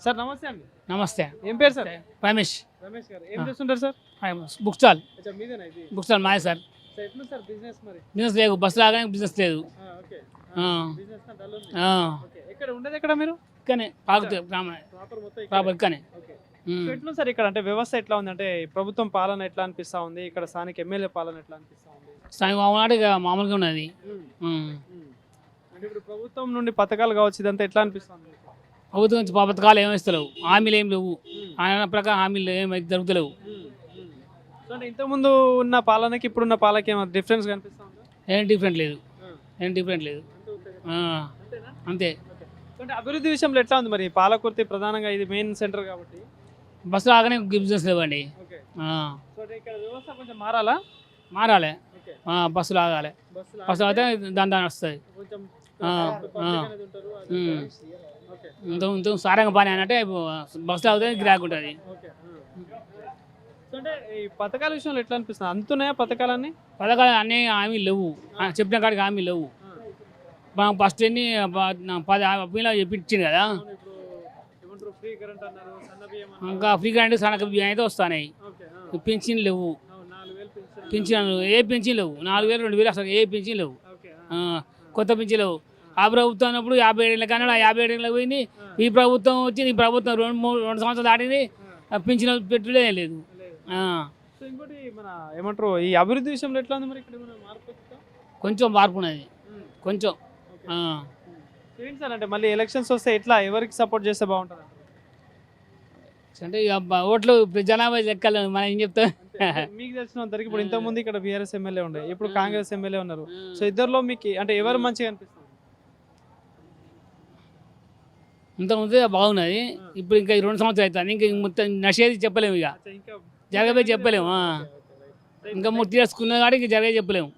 Sir నమస్తే అండి. నమస్తే. ఏం పేరు సార్? రమేష్. రమేష్ గారు ఏం చేస్తుంటారు సార్? Book stall. మీదేనా ఇది? బుక్ స్టాల్ మాదే సార్. సార్ ఎట్లా సార్ బిజినెస్ మరి? బిజినెస్ లేదు, బస్సు లాగానే బిజినెస్ లేదు. ఓకే. ఆ. బిజినెస్ నా డల్ ఉంది. ఆ. ఓకే. ఎక్కడ ఉండేది ఎక్కడ మీరు? కానీ పాకుతుంది ప్రాపర్ మొత్తం ఇక్కడ. ప్రాపర్ కానీ. ఓకే. సో ఎట్లా సార్ ఇక్కడ అంటే వ్యవస్థ ఎట్లా ఉంది అంటే ప్రభుత్వం పాలన ఎట్లా అనిపిస్తా ఉంది, ఇక్కడ స్థానిక ఎమ్మెల్యే పాలన ఎట్లా అనిపిస్తా ఉంది? సాయం మామూలు ఇక మామూలుగా ఉన్నది. అంటే ఇప్పుడు ప్రభుత్వం నుండి పథకాలు కావచ్చు ఇదంతా ఎట్లా అనిపిస్తుంది? ప్రభుత్వం నుంచి పథకాలు ఏమి ఇస్తలేవు, హామీలు ఏమి లేవు, ఆయన ప్రకారం హామీలు ఏమి జరుగుతలేవు. సో అంటే ఇంతకుముందు ఉన్న పాలనకి ఇప్పుడున్న పాలనకి ఏమైనా డిఫరెన్స్ కనిపిస్తా ఉందా? ఏం డిఫరెంట్ లేదు, ఏం డిఫరెంట్ లేదు. అంతే. అంటే అభివృద్ధి విషయంలో ఎట్లా ఉంది మరి? పాలకుర్తి ప్రధానంగా ఇది మెయిన్ సెంటర్ కాబట్టి బస్సు లాగానే బిజినెస్ లేవండి. సో అంటే ఇక్కడ వ్యవస్థ కొంచెం మారాలా? మారాలి, బస్సులు ఆగాలి. బస్సులు అయితే దాని వస్తుంది. ఇంత సారంగ పని అంటే బస్సులు అవుతే గిరాకు ఉంటుంది. అంటే ఈ పథకాల విషయంలో ఎట్లా అనిపిస్తుంది? అంతున్నాయా పథకాలన్నీ? పథకాలు అన్నీ హామీలు లేవు, చెప్పిన కాడికి హామీలు లేవు. ఫస్ట్ ఎన్ని 10 హామీలు చెప్పించింది కదా, ఇంకా ఫ్రీ కరెంట్ సన్నక బియ్యం అయితే వస్తున్నాయి. పెన్షన్ లేవు, పెన్షన్ ఏ పెన్షన్ లేవు, 4,000 2,000 అసలు ఏ పెన్షన్ లేవు, కొత్త పెన్షన్ లేవు. ఆ ప్రభుత్వం అన్నప్పుడు 57 ఏళ్ళ కానీ 57 ఏళ్ళకి పోయింది. ఈ ప్రభుత్వం వచ్చింది, ఈ ప్రభుత్వం 2 సంవత్సరాలు దాటింది, పెన్షన్ పెట్టుడే లేదు. ఇంకోటి మన ఏమంటారు ఈ అభివృద్ధి విషయంలో ఎట్లా ఉంది మరి? ఇక్కడ కొంచెం మార్పు ఉన్నది, కొంచెం. ఏంటి సార్ అంటే మళ్ళీ ఎలక్షన్స్ వస్తే ఎట్లా, ఎవరికి సపోర్ట్ చేస్తే బాగుంటుంది అంటే ఓట్లు జనాభా లెక్కలు మనం ఏం చెప్తాం. మీకు తెలిసినంతవరకు ఇప్పుడు ఇంతకుముందు ఇక్కడ బీఆర్ఎస్ ఎమ్మెల్యే ఉండే, ఇప్పుడు కాంగ్రెస్ ఎమ్మెల్యే ఉన్నారు. సో ఇద్దరులో మీకు అంటే ఎవరు మంచిగా అనిపిస్తుంది? ఇంతకుముందు బాగున్నది, ఇప్పుడు ఇంకా 2 సంవత్సరాలు అవుతుంది. ఇంకా మొత్తం నషేది చెప్పలేము, ఇక జరగబోయి చెప్పలేము. ఇంకా ముట్టి చేసుకున్న కాడికి జరగ చెప్పలేము.